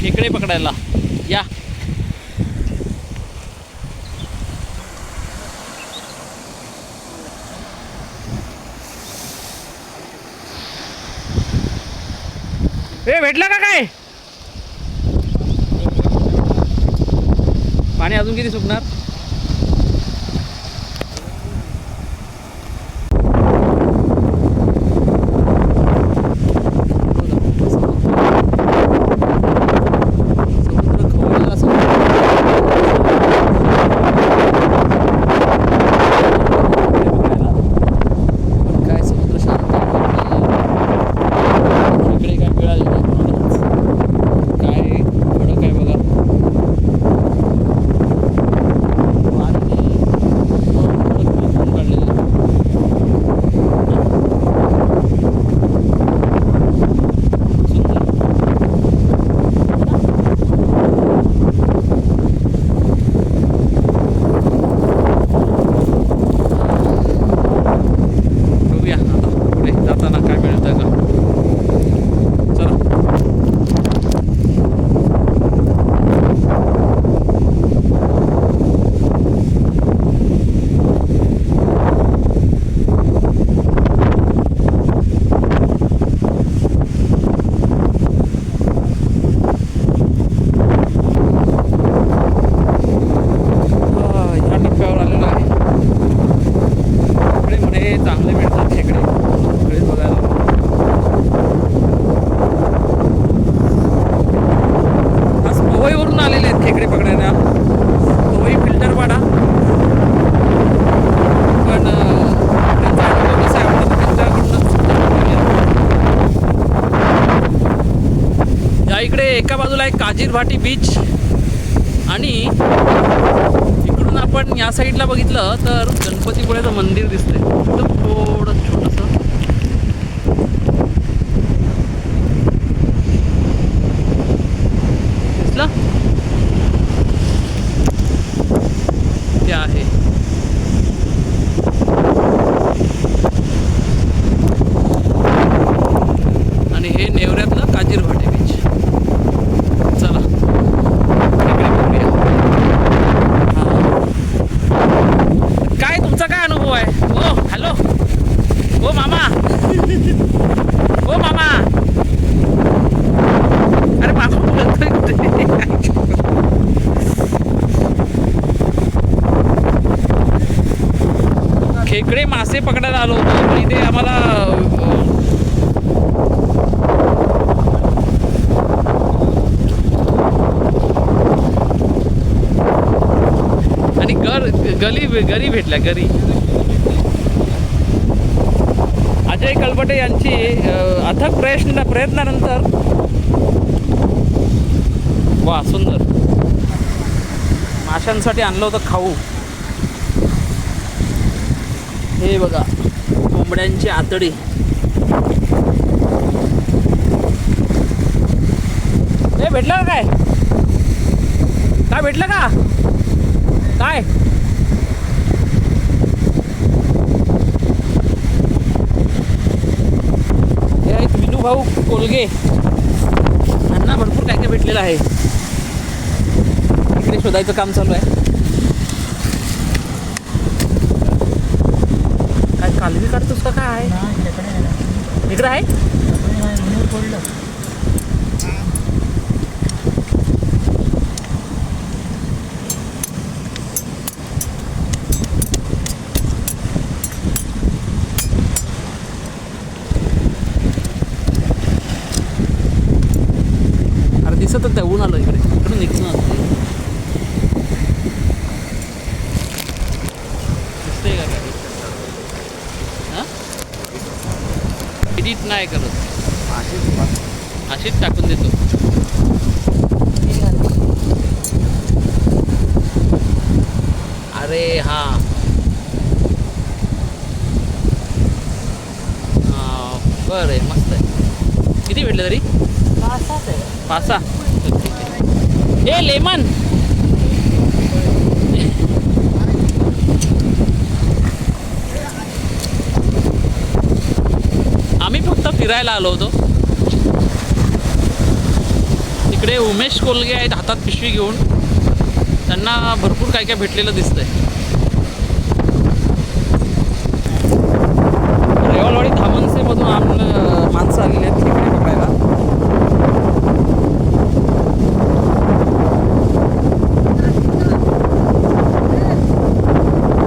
खेकडे पकडायला या. ए भेटला का काय? पाणी अजून किती सुकणार? इकडे एका बाजूला आहे काजीर भाटी बीच आणि इकडून आपण या साईडला बघितलं तर गणपतीपुळ्याचं मंदिर दिसतंय. एकदम थोडं छोटंसं. दिसलं ते आहे. आणि हे नेवऱ्यातलं काजीर भाटी बीच. चला काय तुमचा काय अनुभव आहे? ओ हॅलो, ओ मामा, ओ मामा. अरे मामा बोलतोय कुठे? खेकडे मासे पकडायला आलो होतो. इथे आम्हाला गरी भेटल्या. गरी अजय कलबटे यांची अथक प्रयत्नानंतर वा सुंदर माशांसाठी आणलं होतं खाऊ. हे बघा कोंबड्यांची आतडी. हे भेटलं का काय? काय भेटलं का काय? हे आहेत विनू भाऊ कोलगे. यांना भरपूर काय काय भेटलेलं आहे. इकडे शोधायचं काम चालू आहे. काय कालवी काढतोस का काय? इकडे आहे. दिसतच त्या ऊन आलं इकडे. इकडून निघून आलं दिसतंय का काय? हां एडिट नाही करत, अशीच टाकून देतो. अरे हां बरं आहे, मस्त आहे. किती भेटले तरी? 5-6. ए लेमन आम्ही फक्त फिरायला आलो होतो. तिकडे उमेश कोलगे आहेत हातात पिशवी घेऊन. त्यांना भरपूर काय काय भेटलेलं दिसतंय. रेवालवाडी धामणसेमधून माणसं आलेली आहेत खेकडे पकडायला.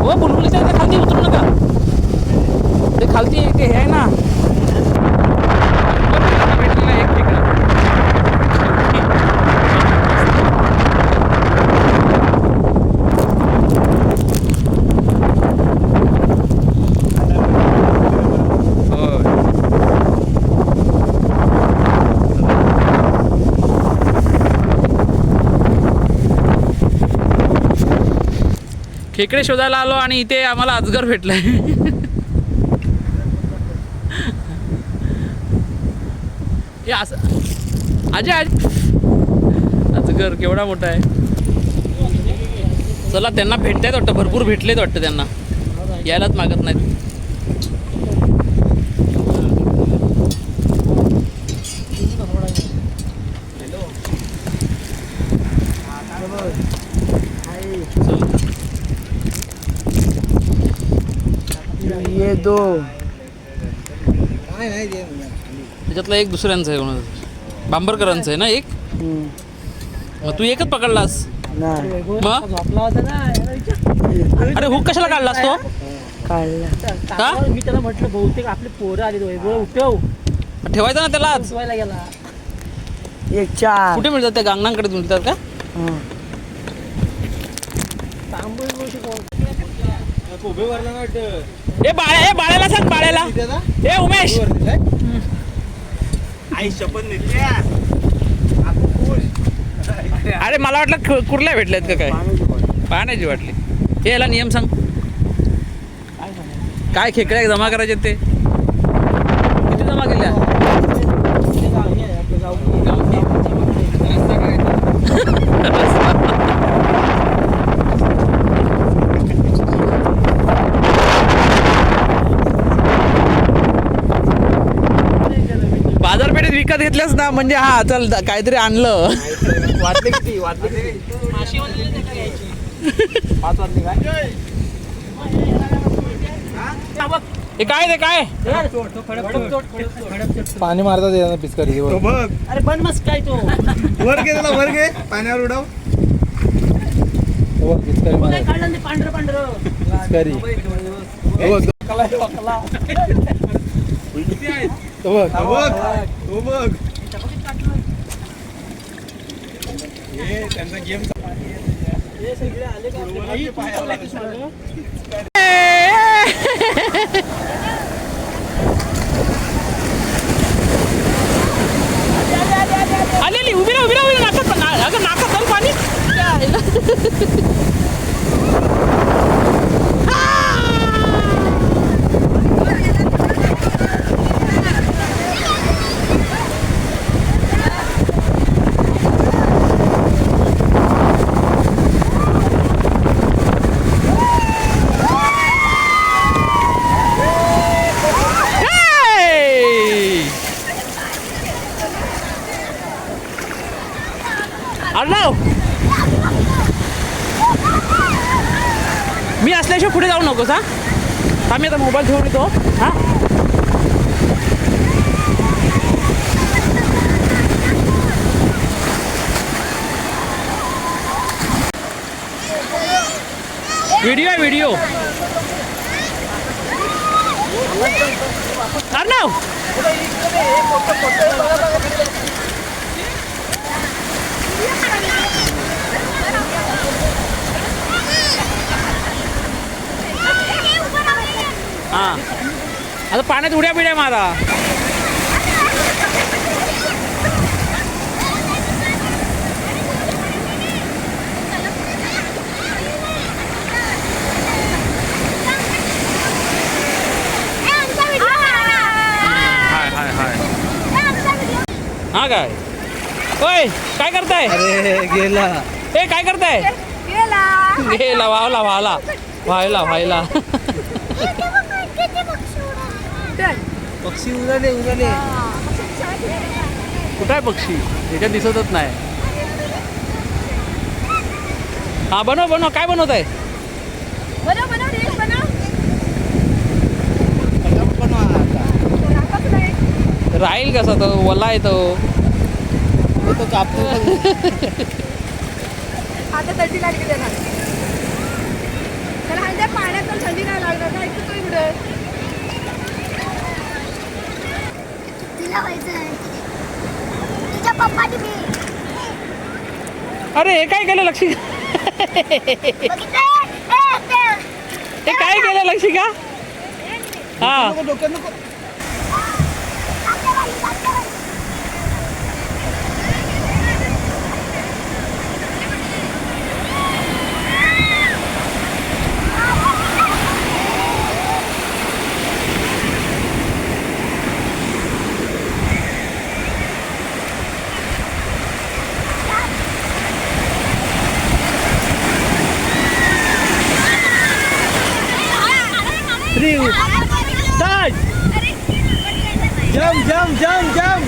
हो बुलबुलीच्या इथे खालती उतरू नका. ते खालती ते हे आहे ना. भेटलेला एक खेकडा. खेकडे शोधायला आलो आणि इथे आम्हाला अजगर भेटलाय. हे असं अजय अजगर केवढा मोठा आहे. चला त्यांना भेटतायत वाटतं. भरपूर भेटलेत वाटतं त्यांना. यायलाच मागत नाहीत. ये दो त्याच्यातला एक दुसऱ्यांचं आहे कोणाचं. बांबरकरांचं आहे ना एक. मग तू एकच पकडलास नाही मग. अरे हुक कशाला काढलास तो. काढला का मी त्याला म्हटलं बहुतेक आपले पोरं आले उठव ठेवायचं ना त्याला. उठवायला गेला. एक चार कुठे मिळतात त्या गांगणांकडे मिळतात का. तांबूळ गोष्टी कोण ए बाळ्या, ए बाळ्याला सांग बाळ्याला. ए उमेश अरे मला वाटलं कुर्ल्या भेटल्यात का काय. पाण्याची वाटली. हे याला नियम सांग. काय खेकड्या जमा करायचे ते किती जमा केल्या. बाजारपेठेत विकत घेतल्यास ना म्हणजे हा चल काहीतरी आणलं. वाटले किती माशी हे काय ते काय. पाणी मारतात येणार पिचकारी. अरे पण मस्त काय तो वर घे त्याला, वर घे पाण्यावर उडव. पिचकारी मारा काढलं ते पांढरं पांढरं पिचकारी. त्यांचा गेम आलेली उभी राहा, उभी राहा. नाकात अगं नाकात जाऊन पाणी. अर्णव मी असल्याशिवाय पुढे जाऊ नकोस हा. आम्ही आता मोबाईल ठेवून येतो हा. व्हिडिओ आहे व्हिडिओ. अर्णव हां आता पाण्यात उड्या बिड्या मारा. हाय हाय हाय हा काय. ओय काय करताय. अरे गेला. ए काय करताय. गेला वावला वाहला व्हायला व्हायला. पक्षी उडाले उडाले. कुठं आहे पक्षी. याच्यात दिसतच नाही. हा बनव बनव, काय बनवत आहे? बनव बनव रील बनव. राहतच नाही. राहील कसा तो, वला येतो. तो कापतो आता थंडी लागली त्याला. त्याला हलद्या पाण्यात तर थंडी नाही लागणार का? ऐकतो इकडे. तिला व्हायचं तुझ्या पप्पाची बी अरे हे काय केलं लक्षी? हे काय केलं लक्षी का? हा डोक्यात नको. स्टार्ट. जम जम जम जम.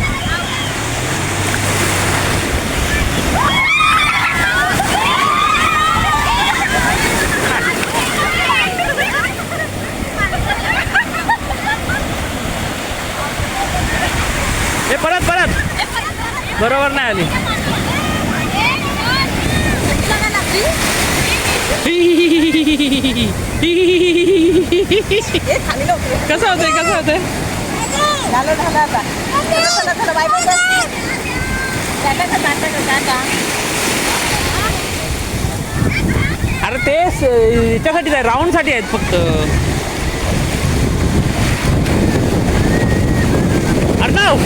हे परत परत बरोबर नाही आली. कसं होतंय कसं होतंय? झालं झालं आता. चला चला बाय बाय. टाटा. अरे ते याच्यासाठीच आहे, राऊंडसाठी आहेत फक्त. अर्णव